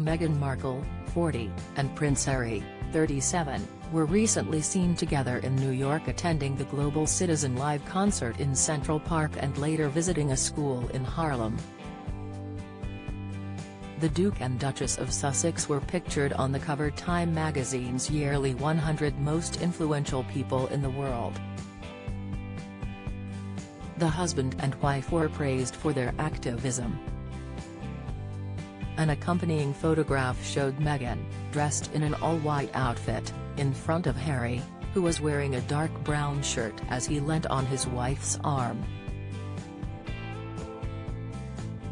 Meghan Markle, 40, and Prince Harry, 37, were recently seen together in New York attending the Global Citizen live concert in Central Park and later visiting a school in Harlem. The Duke and Duchess of Sussex were pictured on the cover Time magazine's yearly 100 Most Influential People in the World. The husband and wife were praised for their activism. An accompanying photograph showed Meghan, dressed in an all-white outfit, in front of Harry, who was wearing a dark brown shirt as he leant on his wife's arm.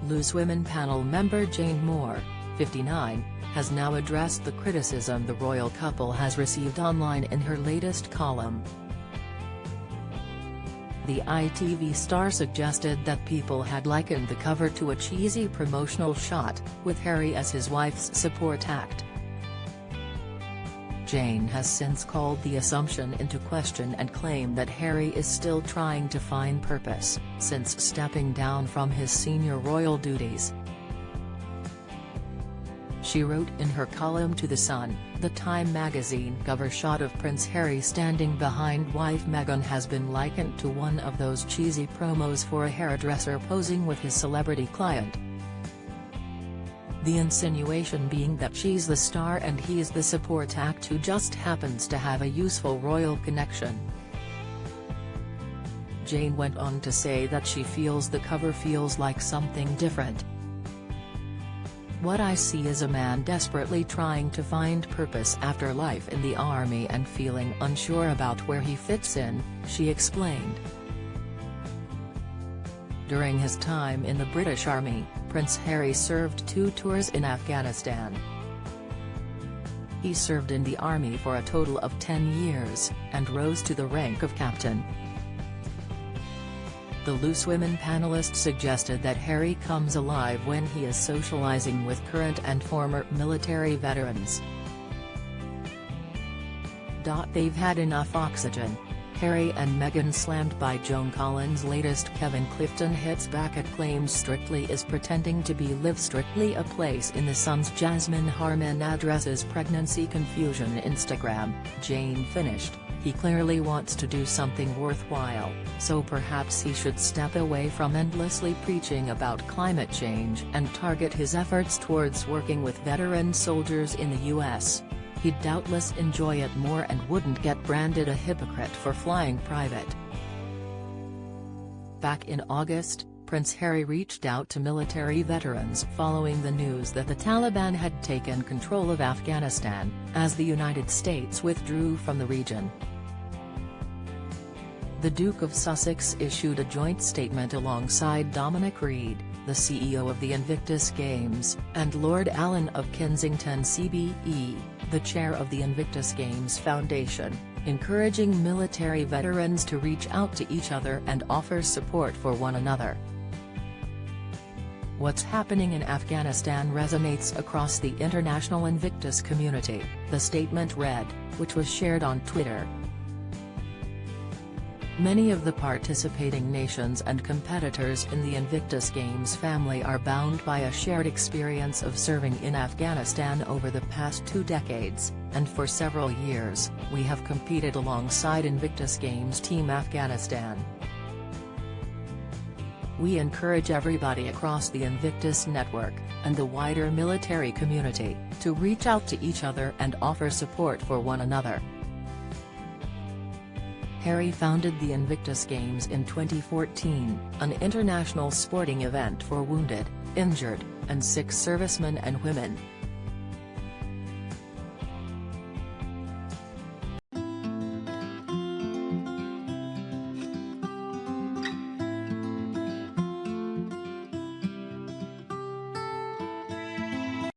Loose Women panel member Jane Moore, 59, has now addressed the criticism the royal couple has received online in her latest column. The ITV star suggested that people had likened the cover to a cheesy promotional shot, with Harry as his wife's support act. Jane has since called the assumption into question and claimed that Harry is still trying to find purpose, since stepping down from his senior royal duties. She wrote in her column to The Sun, the Time magazine cover shot of Prince Harry standing behind wife Meghan has been likened to one of those cheesy promos for a hairdresser posing with his celebrity client. The insinuation being that she's the star and he's the support act who just happens to have a useful royal connection. Jane went on to say that she feels the cover feels like something different. What I see is a man desperately trying to find purpose after life in the army and feeling unsure about where he fits in, she explained. During his time in the British Army, Prince Harry served 2 tours in Afghanistan. He served in the army for a total of 10 years, and rose to the rank of captain. The Loose Women panelist suggested that Harry comes alive when he is socializing with current and former military veterans. They've had enough oxygen. Harry and Meghan slammed by Joan Collins' latest Kevin Clifton hits back at claims Strictly is pretending to be Live Strictly, a place in the Sun's Jasmine Harman addresses pregnancy confusion. Instagram, Jane finished. He clearly wants to do something worthwhile, so perhaps he should step away from endlessly preaching about climate change and target his efforts towards working with veteran soldiers in the US. He'd doubtless enjoy it more and wouldn't get branded a hypocrite for flying private. Back in August, Prince Harry reached out to military veterans following the news that the Taliban had taken control of Afghanistan, as the United States withdrew from the region. The Duke of Sussex issued a joint statement alongside Dominic Reid, the CEO of the Invictus Games, and Lord Allen of Kensington CBE, the chair of the Invictus Games Foundation, encouraging military veterans to reach out to each other and offer support for one another. What's happening in Afghanistan resonates across the international Invictus community, the statement read, which was shared on Twitter. Many of the participating nations and competitors in the Invictus Games family are bound by a shared experience of serving in Afghanistan over the past 2 decades, and for several years, we have competed alongside Invictus Games Team Afghanistan. We encourage everybody across the Invictus network, and the wider military community, to reach out to each other and offer support for one another. Harry founded the Invictus Games in 2014, an international sporting event for wounded, injured, and sick servicemen and women.